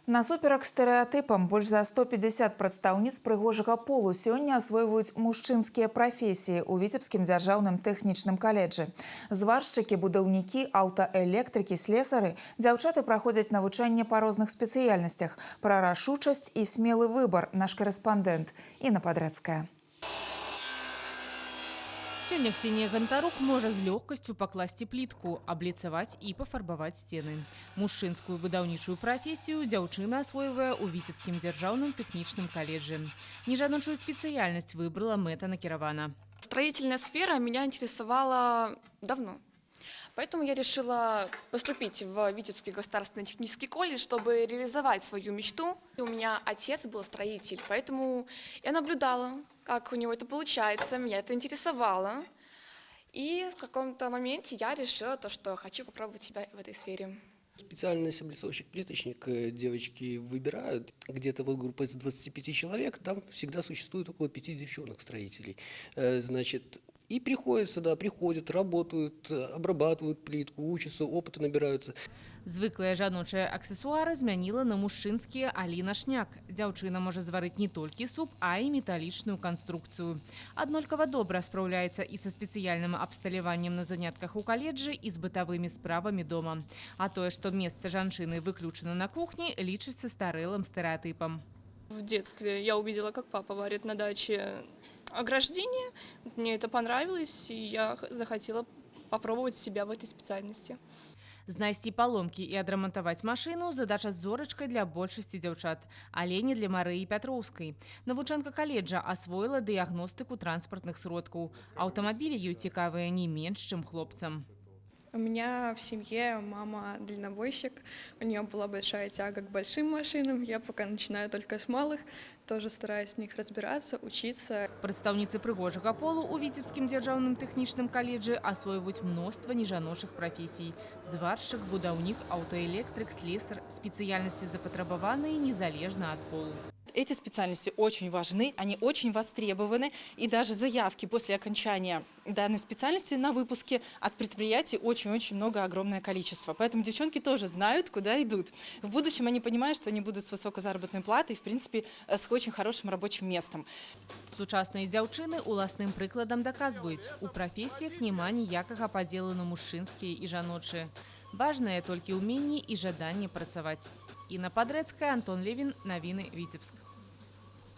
Насуперак стэрэатыпам больш за 150 прадстаўніц прыгожага полу сёння асвойваюць мужчынскія прафесіі ў Віцебскім дзяржаўным тэхнічным каледжы. Зваршчыкі, будаўнікі, аўтаэлектрыкі, слесары, дзяўчаты праходзяць навучанне па розных спецыяльнасцях. Пра рашучасць і смелы выбар наш корэспандэнт Інна Падрэцкая. Сёння Ксенія Гантарук можа з лёгкасцю пакласці плітку, абліцаваць і пафарбаваць сцены. Мужчынскую будаўнічую прафесію дзяўчына асвойвае ў Віцебскім дзяржаўным тэхнічным каледжы. Нежаночую спецыяльнасць выбрала мэтанакіравана. Строительная сфера меня интересовала давно. Поэтому я решила поступить в Витебский государственный технический колледж, чтобы реализовать свою мечту. У меня отец был строитель, поэтому я наблюдала, как у него это получается, меня это интересовало. И в каком-то моменте я решила, что хочу попробовать себя в этой сфере. Специальность облицовщик-плиточник девочки выбирают. Где-то вот группа из 25 человек, там всегда существует около 5 девчонок-строителей. Значит, и приходят, приходят, работают, обрабатывают плитку, учатся, опыта набираются. Звыклыя жаночыя аксесуары змяніла на мужчынскія Аліна Шняк. Дзяўчына можа зварыць не толькі суп, а і металічную канструкцыю. Аднолькава добра спраўляецца і са спецыяльным абсталяваннем на занятках у каледжы, і з бытавымі справамі дома. А тое, што месца жанчыны выключана на кухні, лічыцца старэлым стэрэатыпам. В детстве я увидела, как папа варит на даче ограждение. Мне это понравилось, и я захотела попробовать себя в этой специальности. Знайсці паломкі і адрамантаваць машыну – задача зорачкай для большасці дзяўчат, але не для Марыі Пятроўскай. Навучэнка каледжа асвоіла дыягностыку транспартных сродкаў. Аўтамабілі ёй цікавыя не менш, чым хлопцам. У меня в семье мама дальнобойщик, у нее была большая тяга к большим машинам, я пока начинаю только с малых, тоже стараюсь в них разбираться, учиться. Прадстаўніцы прыгожага полу ў Віцебскім дзяржаўным тэхнічным каледжы асвойваюць мноства нежаночых прафесій. Зваршчык, будаўнік, аўтаэлектрык, слесар – спецыяльнасці запатрабаваныя незалежна ад полу. Эти специальности очень важны, они очень востребованы, и даже заявки после окончания данной специальности на выпуске от предприятий очень-очень много, огромное количество. Поэтому девчонки тоже знают, куда идут. В будущем они понимают, что они будут с высокой заработной платой, в принципе, с очень хорошим рабочим местом. Сучасныя дзяўчыны уласным прыкладам даказваюць, у прафесіях няма ніякага падзелу на мужчынскія і жаночыя. Важнае толькі ўменні і жаданне працаваць. Інна Падрэцкая, Антон Левін, навіны Віцебск.